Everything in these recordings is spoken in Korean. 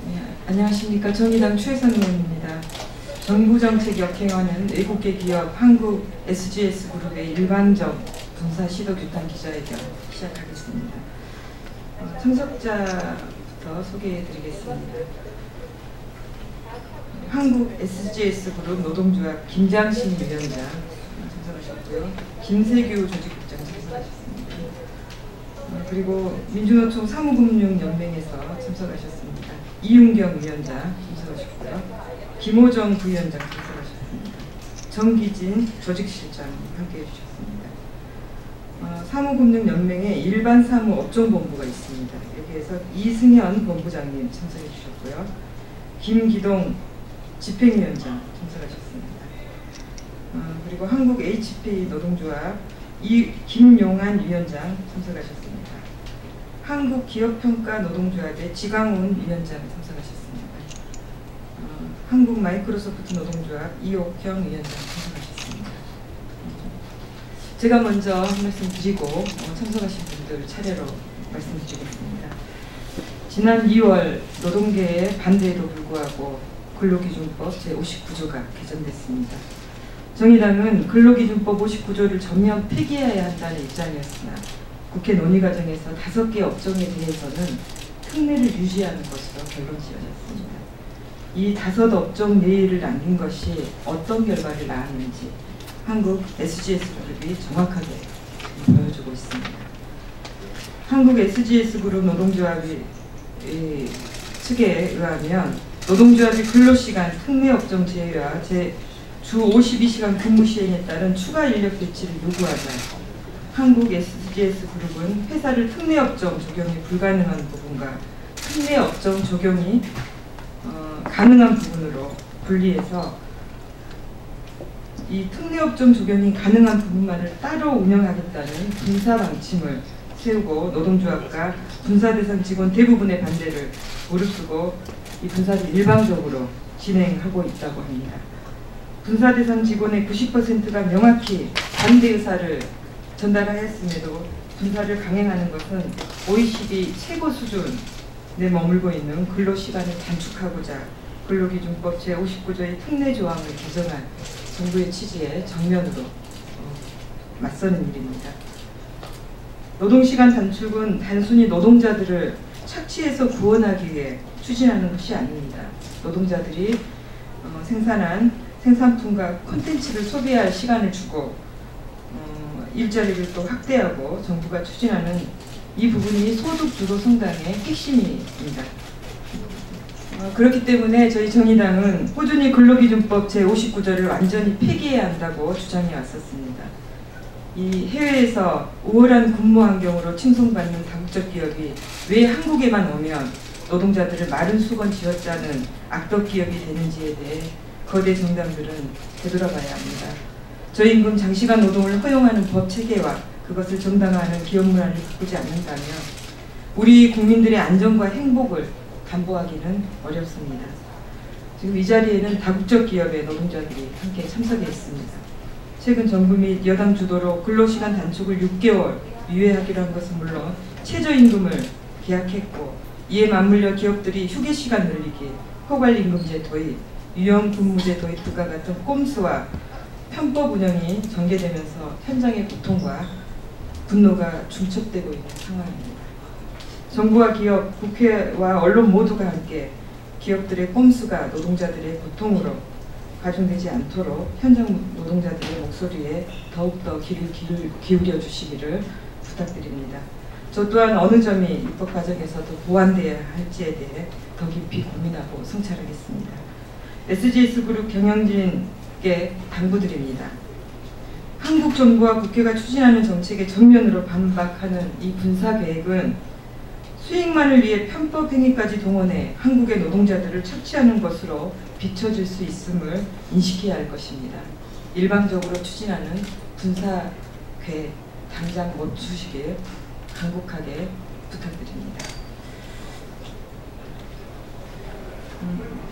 네, 안녕하십니까. 정의당 최선 의원입니다. 정부 정책 역행하는 외국계 기업 한국 SGS 그룹의 일방적 분사 시도 규탄 기자회견 시작하겠습니다. 참석자부터 소개해드리겠습니다. 한국 SGS 그룹 노동조합 김장신 위원장 참석하셨고요. 김세규 조직국장 참석하셨습니다. 그리고 민주노총 사무금융연맹에서 참석하셨습니다. 이윤경 위원장 참석하셨고요. 김호정 부위원장 참석하셨습니다. 정기진 조직실장 함께해 주셨습니다. 사무금융연맹의 일반 사무 업종본부가 있습니다. 여기에서 이승현 본부장님 참석해 주셨고요. 김기동 집행위원장 참석하셨습니다. 그리고 한국 HP 노동조합 김용한 위원장 참석하셨습니다. 한국기업평가 노동조합의 지광훈 위원장 참석하셨습니다. 한국 마이크로소프트 노동조합 이옥형 위원장 참석하셨습니다. 제가 먼저 한 말씀 드리고 참석하신 분들 차례로 말씀드리겠습니다. 지난 2월 노동계의 반대에도 불구하고 근로기준법 제59조가 개정됐습니다. 정의당은 근로기준법 59조를 전면 폐기해야 한다는 입장이었으나 국회 논의 과정에서 5개 업종에 대해서는 특례를 유지하는 것으로 결론 지어졌습니다. 이 5 업종 내의를 남긴 것이 어떤 결과를 낳았는지 한국 SGS 그룹이 정확하게 보여주고 있습니다. 한국 SGS 그룹 노동조합이 측에 의하면 노동조합이 근로시간 특례 업종 제외와 주 52시간 근무 시행에 따른 추가 인력 배치를 요구하자 한국 SGS 그룹은 회사를 특례 업종 적용이 불가능한 부분과 특례 업종 적용이 가능한 부분으로 분리해서 이 특례 업종 적용이 가능한 부분만을 따로 운영하겠다는 분사 방침을 세우고 노동조합과 분사 대상 직원 대부분의 반대를 무릅쓰고 이 분사를 일방적으로 진행하고 있다고 합니다. 분사 대상 직원의 90%가 명확히 반대 의사를 전달하였음에도 분사를 강행하는 것은 OECD 최고 수준에 머물고 있는 근로시간을 단축하고자 근로기준법 제59조의 특례 조항을 개정한 정부의 취지에 정면으로 맞서는 일입니다. 노동시간 단축은 단순히 노동자들을 착취해서 구원하기 위해 추진하는 것이 아닙니다. 노동자들이 생산한 생산품과 콘텐츠를 소비할 시간을 주고 일자리를 또 확대하고 정부가 추진하는 이 부분이 소득 주도 성장의 핵심입니다. 그렇기 때문에 저희 정의당은 꾸준히 근로기준법 제59조를 완전히 폐기해야 한다고 주장해 왔었습니다. 이 해외에서 우월한 근무 환경으로 칭송받는 다국적 기업이 왜 한국에만 오면 노동자들을 마른 수건 쥐어짜는 악덕 기업이 되는지에 대해 거대 정당들은 되돌아봐야 합니다. 저임금 장시간 노동을 허용하는 법 체계와 그것을 정당화하는 기업 문화를 바꾸지 않는다면 우리 국민들의 안전과 행복을 담보하기는 어렵습니다. 지금 이 자리에는 다국적 기업의 노동자들이 함께 참석해 있습니다. 최근 정부 및 여당 주도로 근로시간 단축을 6개월 유예하기로 한 것은 물론 최저임금을 계약했고 이에 맞물려 기업들이 휴게시간 늘리기, 허괄임금제 도입, 유연근무제 도입 등과 같은 꼼수와 편법 운영이 전개되면서 현장의 고통과 분노가 중첩되고 있는 상황입니다. 정부와 기업, 국회와 언론 모두가 함께 기업들의 꼼수가 노동자들의 고통으로 가중되지 않도록 현장 노동자들의 목소리에 더욱더 귀를 기울여 주시기를 부탁드립니다. 저 또한 어느 점이 입법 과정에서 더 보완되어야 할지에 대해 더 깊이 고민하고 성찰하겠습니다. SGS 그룹 경영진께 당부드립니다. 한국 정부와 국회가 추진하는 정책에 전면으로 반박하는 이 분사 계획은 수익만을 위해 편법 행위까지 동원해 한국의 노동자들을 착취하는 것으로 비춰질 수 있음을 인식해야 할 것입니다. 일방적으로 추진하는 분사 계획 당장 멈추시길 간곡하게 부탁드립니다.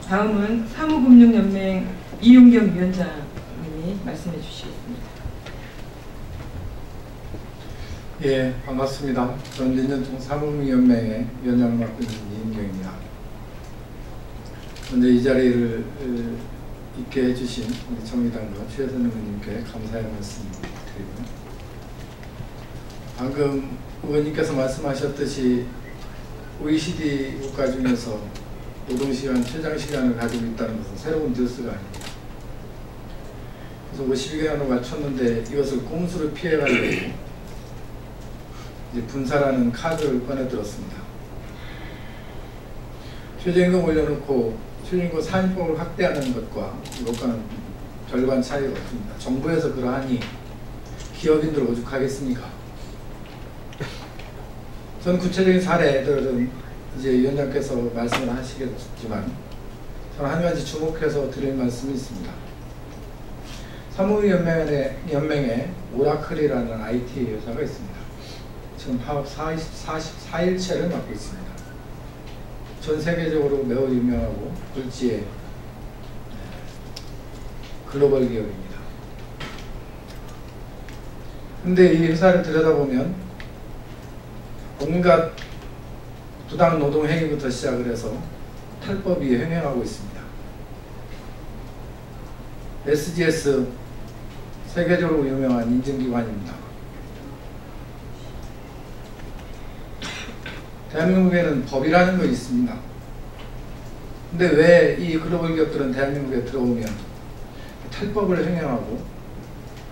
다음은 사무금융연맹 이윤경 위원장님이 말씀해 주시겠습니다. 예, 반갑습니다. 저는 민년총 사무위원회의 위원장을 맡고 있는 이인경입니다. 먼저 이 자리를 있게 해주신 우리 정의당과 최혜선 의원님께 감사의 말씀 드리고요. 방금 의원님께서 말씀하셨듯이 OECD 국가 중에서 노동시간, 최장시간을 가지고 있다는 것은 새로운 뉴스가 아닙니다. 그래서 52개월을 맞췄는데 이것을 꼼수로 피해가려고 이제 분사라는 카드를 꺼내들었습니다. 최저임금 올려놓고 최저임금 상임법을 확대하는 것과 이것과는 별반 차이가 없습니다. 정부에서 그러하니 기업인들 오죽하겠습니까? 전 구체적인 사례들은 이제 위원장께서 말씀을 하시겠지만 저는 한 가지 주목해서 드릴 말씀이 있습니다. 사무위연맹에 오라클이라는 IT 회사가 있습니다. 지금 파업 44일째를 맡고 있습니다. 전 세계적으로 매우 유명하고 굴지의 글로벌 기업입니다. 근데 이 회사를 들여다보면 온갖 부당 노동 행위부터 시작을 해서 탈법이 횡행하고 있습니다. SGS 세계적으로 유명한 인증기관입니다. 대한민국에는 법이라는 것이 있습니다. 근데 왜 이 글로벌 기업들은 대한민국에 들어오면 탈법을 행행하고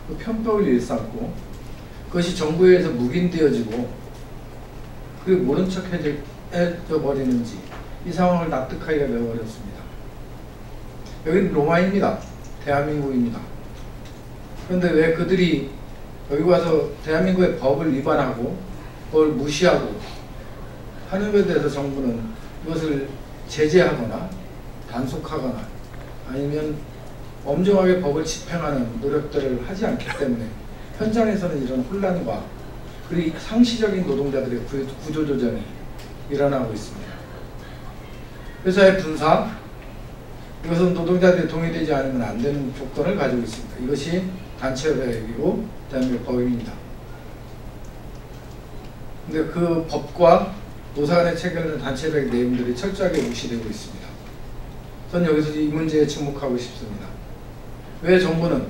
그 편법을 일삼고 그것이 정부에 의해서 묵인되어지고 그리고 모른 척 해져 버리는지 이 상황을 납득하기가 매우 어렵습니다. 여기는 로마입니다. 대한민국입니다. 그런데 왜 그들이 여기 와서 대한민국의 법을 위반하고 그걸 무시하고 하는 것에 대해서 정부는 이것을 제재하거나 단속하거나 아니면 엄정하게 법을 집행하는 노력들을 하지 않기 때문에 현장에서는 이런 혼란과 그리고 상시적인 노동자들의 구조조정이 일어나고 있습니다. 회사의 분사, 이것은 노동자들이 동의되지 않으면 안 되는 조건을 가지고 있습니다. 이것이 단체협약이고 대한민국 법입니다. 근데 그 법과 노사 간에 체결된 단체협약 내용들이 철저하게 무시되고 있습니다. 저는 여기서 이 문제에 주목하고 싶습니다. 왜 정부는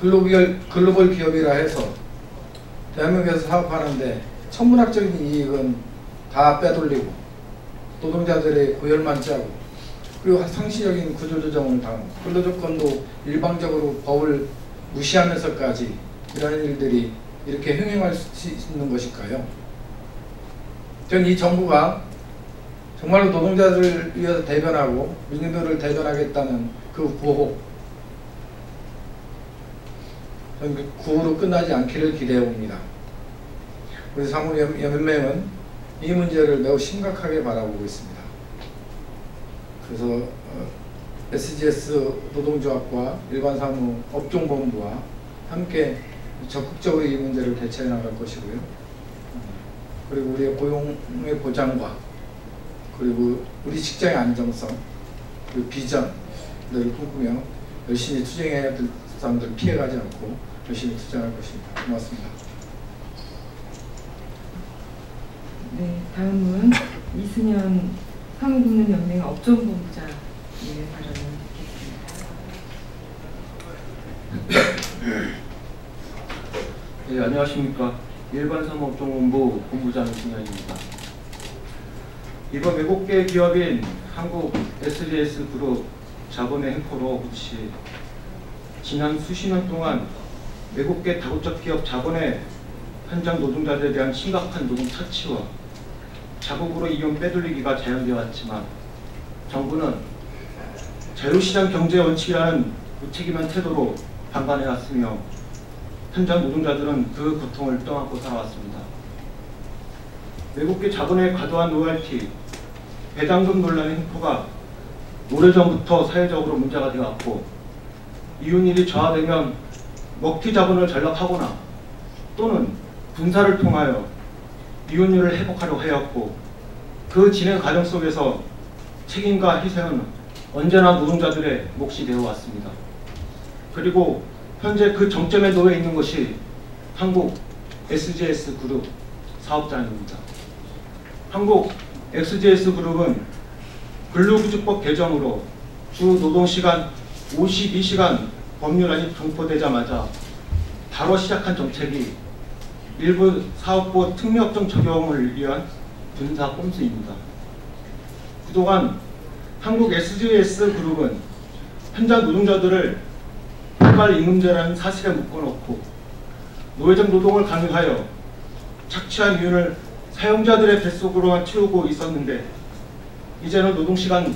글로벌 기업이라 해서 대한민국에서 사업하는데 천문학적인 이익은 다 빼돌리고 노동자들의 고열만 짜고 그리고 상시적인 구조조정을 당하고 근로조건도 일방적으로 법을 무시하면서까지 이런 일들이 이렇게 흥행할 수 있는 것일까요? 전 이 정부가 정말로 노동자들을 위해서 대변하고 민주들을 대변하겠다는 그 구호, 저는 그 구호로 끝나지 않기를 기대해 봅니다. 우리 사무연맹은 이 문제를 매우 심각하게 바라보고 있습니다. 그래서 SGS 노동조합과 일반사무 업종본부와 함께 적극적으로 이 문제를 대처해 나갈 것이고요. 그리고 우리의 고용의 보장과 그리고 우리 직장의 안정성 그리고 비전을 꿈꾸며 열심히 투쟁해야 될 사람들 피해가지 않고 열심히 투쟁할 것입니다. 고맙습니다. 네, 다음은 이승현 사무국민연맹 업종본부장의 발언을 듣겠습니다. 네, 안녕하십니까. 일반사무업종본부 본부장 이승현입니다. 이번 외국계 기업인 한국 SGS 그룹 자본의 횡포로 지난 수십 년 동안 외국계 다국적 기업 자본의 현장 노동자들에 대한 심각한 노동 착취와 자국으로 이용 빼돌리기가 자연되어 왔지만 정부는 자유시장 경제 원칙이라는 무책임한 태도로 방관해왔으며 현장 노동자들은 그 고통을 떠안고 살아왔습니다. 외국계 자본의 과도한 로열티, 배당금 논란의 횡포가 오래전부터 사회적으로 문제가 되어왔고 이윤일이 저하되면 먹튀 자본을 전락하거나 또는 분사를 통하여 이윤율을 회복하려고 해왔고 그 진행 과정 속에서 책임과 희생은 언제나 노동자들의 몫이 되어 왔습니다. 그리고 현재 그 정점에 놓여 있는 것이 한국 SGS 그룹 사업자입니다. 한국 SGS 그룹은 근로기준법 개정으로 주 노동시간 52시간 법률안이 통보되자마자 바로 시작한 정책이 일부 사업부 특례업종 적용을 위한 분사 꼼수입니다. 그동안 한국 SGS 그룹은 현장 노동자들을 일괄임금제라는 사실에 묶어놓고 노예적 노동을 강요하여 착취한 이윤을 사용자들의 뱃속으로만 채우고 있었는데, 이제는 노동시간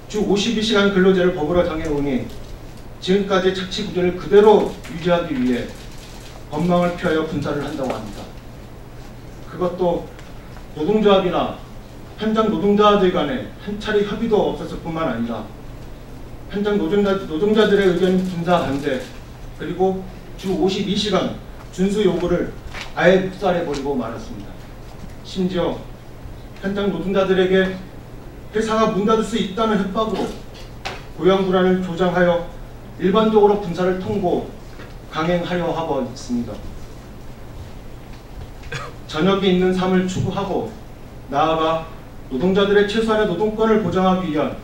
주 52시간 근로제를 법으로 정해오니 지금까지 착취 구조를 그대로 유지하기 위해 법망을 피하여 분사를 한다고 합니다. 그것도 노동조합이나 현장 노동자들 간에 한 차례 협의도 없었을 뿐만 아니라 현장 노동자들의 의견 분사 반대, 그리고 주 52시간 준수 요구를 아예 묵살해버리고 말았습니다. 심지어 현장 노동자들에게 회사가 문 닫을 수 있다는 협박으로 고용 불안을 조장하여 일반적으로 분사를 통고 강행하려 하고 있습니다. 저녁이 있는 삶을 추구하고 나아가 노동자들의 최소한의 노동권을 보장하기 위한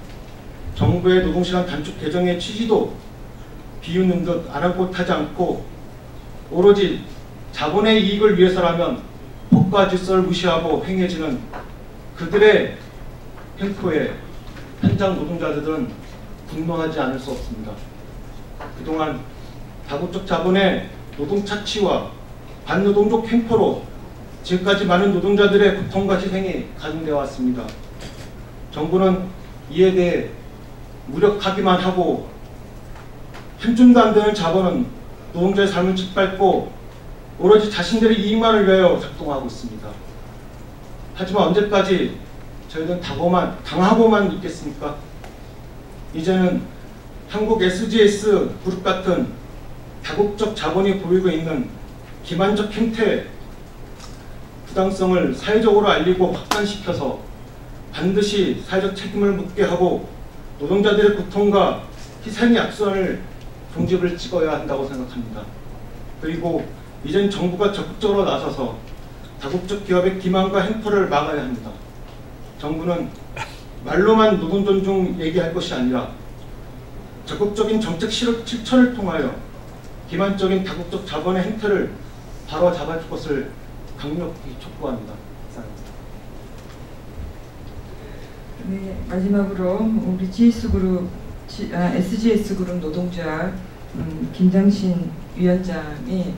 정부의 노동시간 단축 개정의 취지도 비웃는 듯 아랑곳하지 않고 오로지 자본의 이익을 위해서라면 법과 질서를 무시하고 행해지는 그들의 행포에 현장 노동자들은 분노하지 않을 수 없습니다. 그동안 다국적 자본의 노동 착취와 반노동적 행포로 지금까지 많은 노동자들의 고통과 희생이 가중되어 왔습니다. 정부는 이에 대해 무력하기만 하고 한 줌도 안 되는 자본은 노동자의 삶을 짓밟고 오로지 자신들의 이익만을 위하여 작동하고 있습니다. 하지만 언제까지 저희는 당하고만 있겠습니까? 이제는 한국 SGS 그룹 같은 다국적 자본이 보이고 있는 기만적 행태 부당성을 사회적으로 알리고 확산시켜서 반드시 사회적 책임을 묻게 하고 노동자들의 고통과 희생의 악순환을 종집을 찍어야 한다고 생각합니다. 그리고 이젠 정부가 적극적으로 나서서 다국적 기업의 기만과 행포를 막아야 합니다. 정부는 말로만 노동 존중 얘기할 것이 아니라 적극적인 정책 실천을 통하여 기만적인 다국적 자본의 행태를 바로잡아줄 것을 강력히 촉구합니다. 이상입니다. 네, 마지막으로 우리 SGS 그룹 노동조합 김장신 위원장이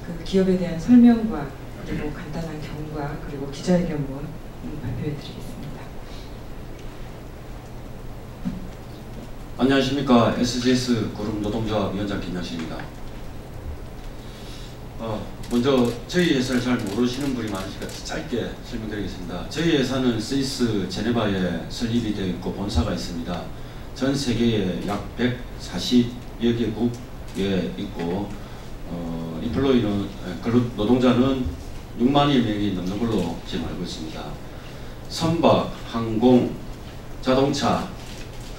그 기업에 대한 설명과 그리고 간단한 경과 그리고 기자회견문 발표해드리겠습니다. 안녕하십니까. SGS 그룹 노동조합 위원장 김장신입니다. 먼저 저희 회사를 잘 모르시는 분이 많으시니까 짧게 설명드리겠습니다. 저희 회사는 스위스 제네바에 설립이 되어 있고 본사가 있습니다. 전 세계에 약 140여 개국에 있고 인플로이는 노동자는 6만여 명이 넘는 걸로 지금 알고 있습니다. 선박, 항공, 자동차,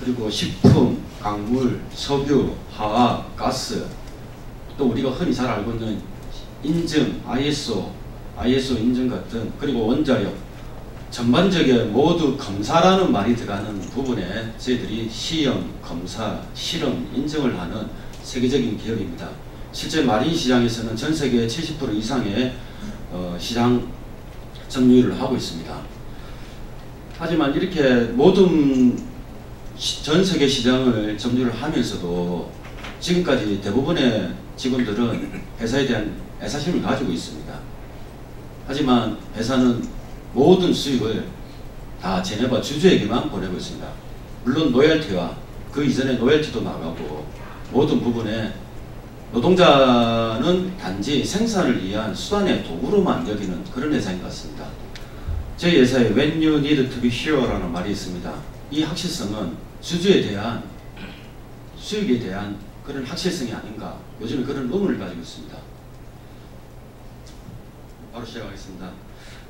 그리고 식품, 광물, 석유, 화학, 가스, 또 우리가 흔히 잘 알고 있는 인증, ISO 인증 같은, 그리고 원자력, 전반적인 모두 검사라는 말이 들어가는 부분에 저희들이 시험, 검사, 실험, 인증을 하는 세계적인 기업입니다. 실제 마린 시장에서는 전 세계 70% 이상의 시장 점유율을 하고 있습니다. 하지만 이렇게 모든 전 세계 시장을 점유를 하면서도 지금까지 대부분의 직원들은 회사에 대한 애사심을 가지고 있습니다. 하지만 회사는 모든 수익을 다 제네바 주주에게만 보내고 있습니다. 물론 로열티와 그 이전에 로열티도 나가고 모든 부분에 노동자는 단지 생산을 위한 수단의 도구로만 여기는 그런 회사인 것 같습니다. 저희 회사에 When you need to be here라는 말이 있습니다. 이 확실성은 주주에 대한 수익에 대한 그런 확실성이 아닌가, 요즘에 그런 의문을 가지고 있습니다. 바로 시작하겠습니다.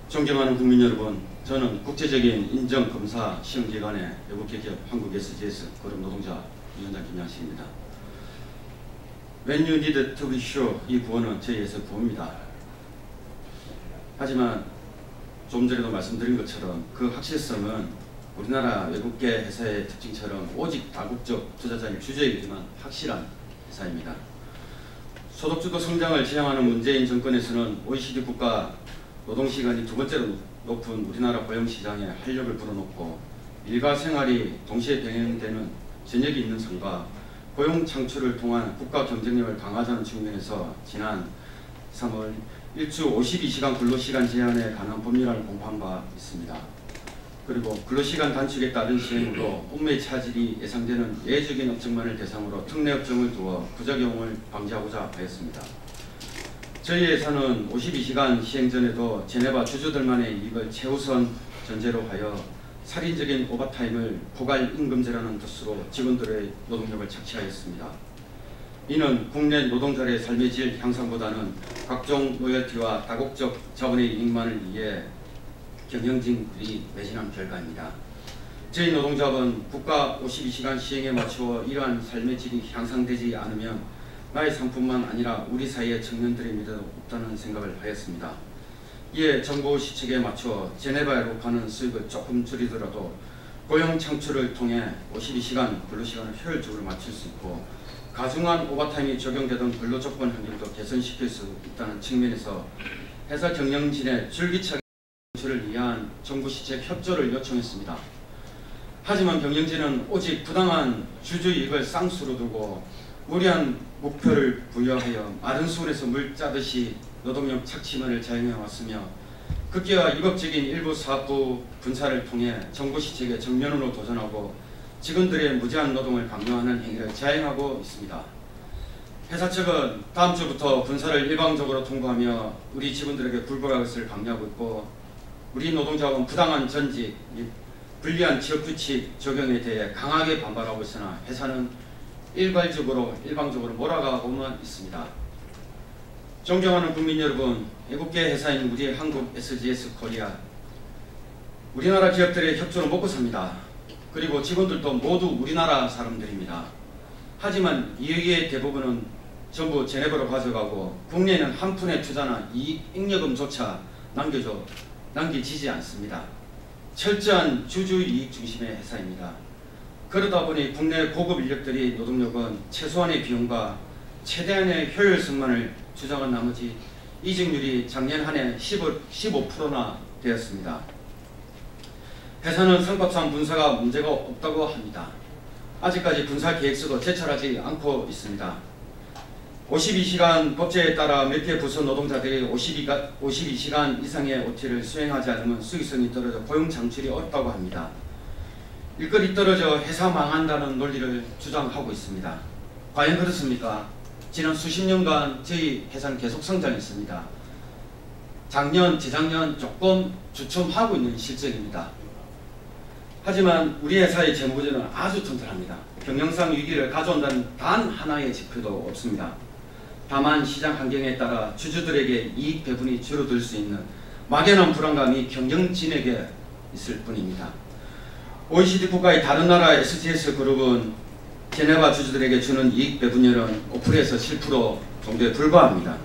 존경하는 국민 여러분, 저는 국제적인 인정 검사 시험기관의 외국계 기업 한국 SGS 그룹 노동자 위원장 김양식입니다. When you need to be sure, 이 구호는 저희에서 구호입니다. 하지만 좀 전에도 말씀드린 것처럼 그 확실성은 우리나라 외국계 회사의 특징처럼 오직 다국적 투자자의 주주이지만 확실한 회사입니다. 소득주도 성장을 지향하는 문재인 정권에서는 OECD 국가 노동시간이 두 번째로 높은 우리나라 고용시장에 활력을 불어넣고 일과 생활이 동시에 병행되는 전역이 있는 삶과 고용 창출을 통한 국가 경쟁력을 강화하자는 측면에서 지난 3월 일주 52시간 근로시간 제한에 관한 법률안을 공포한 바 있습니다. 그리고 근로시간 단축에 따른 시행으로 업무의 차질이 예상되는 예외적인 업종만을 대상으로 특례 업종을 두어 부작용을 방지하고자 하였습니다. 저희 회사는 52시간 시행 전에도 제네바 주주들만의 이익을 최우선 전제로 하여 살인적인 오버타임을 포괄임금제라는 뜻으로 직원들의 노동력을 착취하였습니다. 이는 국내 노동자의 삶의 질 향상보다는 각종 로열티와 다국적 자본의 이익만을 위해 경영진들이 매진한 결과입니다. 저희 노동자은 국가 52시간 시행에 맞추어 이러한 삶의 질이 향상되지 않으면 나의 상품만 아니라 우리 사회의 청년들의 미래도 없다는 생각을 하였습니다. 이에 정부 시책에 맞춰 제네바로 가는 수익을 조금 줄이더라도 고용 창출을 통해 52시간 근로시간을 효율적으로 맞출 수 있고 가중한 오버타임이 적용되던 근로조건 환경도 개선시킬 수 있다는 측면에서 회사 경영진의 줄기차게 창출을 위한 정부 시책 협조를 요청했습니다. 하지만 경영진은 오직 부당한 주주이익을 쌍수로 두고 무리한 목표를 부여하여 마른 수온에서 물 짜듯이 노동력 착취만을 자행해 왔으며 급기야 위법적인 일부 사업부 분사를 통해 정부 시책에 정면으로 도전하고 직원들의 무제한 노동을 강요하는 행위를 자행하고 있습니다. 회사 측은 다음 주부터 분사를 일방적으로 통보하며 우리 직원들에게 불복할 것을 강요하고 있고 우리 노동자원 부당한 전직 및 불리한 취업규칙 적용에 대해 강하게 반발하고 있으나 회사는 일방적으로 몰아가고만 있습니다. 존경하는 국민 여러분, 외국계 회사인 우리 한국 SGS 코리아, 우리나라 기업들의 협조로 먹고 삽니다. 그리고 직원들도 모두 우리나라 사람들입니다. 하지만 이익의 대부분은 전부 제네바로 가져가고 국내에는 한 푼의 투자나 이익 잉여금조차 남겨지지 않습니다. 철저한 주주이익 중심의 회사입니다. 그러다 보니 국내 고급 인력들이 노동력은 최소한의 비용과 최대한의 효율성만을 주장한 나머지 이직률이 작년 한 해 15%나 되었습니다. 회사는 상법상 분사가 문제가 없다고 합니다. 아직까지 분사 계획서도 제출하지 않고 있습니다. 52시간 법제에 따라 몇 개 부서 노동자들이 52시간 이상의 OT를 수행하지 않으면 수익성이 떨어져 고용 창출이 어렵다고 합니다. 일거리 떨어져 회사 망한다는 논리를 주장하고 있습니다. 과연 그렇습니까? 지난 수십 년간 저희 회사는 계속 성장했습니다. 작년, 재작년 조금 주춤하고 있는 실정입니다. 하지만 우리 회사의 재무구조는 아주 튼튼합니다. 경영상 위기를 가져온다는 단 하나의 지표도 없습니다. 다만 시장 환경에 따라 주주들에게 이익 배분이 줄어들 수 있는 막연한 불안감이 경영진에게 있을 뿐입니다. OECD 국가의 다른 나라 SGS 그룹은 제네바 주주들에게 주는 이익 배분율은 5%에서 7% 정도에 불과합니다.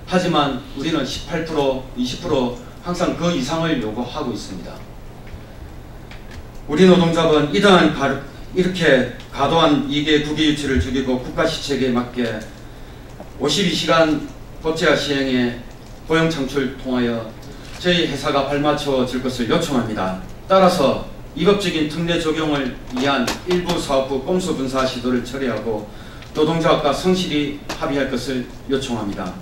하지만 우리는 18%, 20% 항상 그 이상을 요구하고 있습니다. 우리 노동자는 이렇게 과도한 이익의 국외 유출을 죽이고 국가 시책에 맞게 52시간 법제화 시행에 고용 창출 통하여 저희 회사가 발맞춰질 것을 요청합니다. 따라서 위법적인 특례 적용을 위한 일부 사업부 꼼수 분사 시도를 처리하고 노동자학과 성실히 합의할 것을 요청합니다.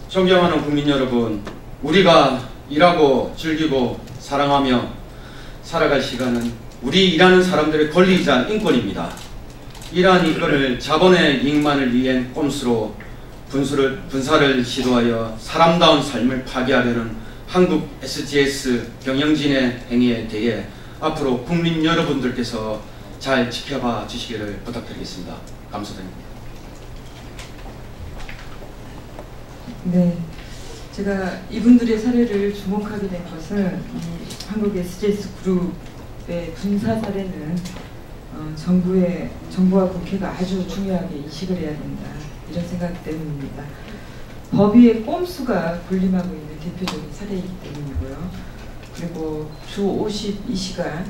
존경하는 국민 여러분, 우리가 일하고 즐기고 사랑하며 살아갈 시간은 우리 일하는 사람들의 권리이자 인권입니다. 이러한 인권을 자본의 이익만을 위한 꼼수로 분사를 시도하여 사람다운 삶을 파괴하려는 한국 SGS 경영진의 행위에 대해 앞으로 국민 여러분들께서 잘 지켜봐 주시기를 부탁드리겠습니다. 감사드립니다. 네, 제가 이분들의 사례를 주목하게 된 것은 이 한국 SGS 그룹의 분사 사례는 정부와 국회가 아주 중요하게 인식을 해야 된다. 이런 생각 때문입니다. 법위의 꼼수가 군림하고 있는 대표적인 사례이기 때문이고요. 그리고 주 52시간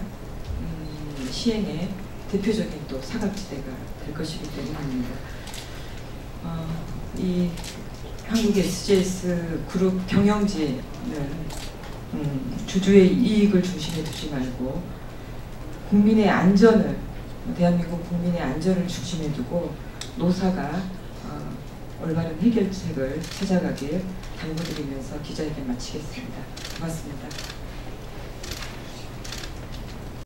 시행의 대표적인 또 사각지대가 될 것이기 때문입니다. 이 한국 SGS 그룹 경영진은 주주의 이익을 중심에 두지 말고 국민의 안전을, 대한민국 국민의 안전을 중심에 두고 노사가 올바른 해결책을 찾아가길 당부드리면서 기자회견 마치겠습니다. 고맙습니다.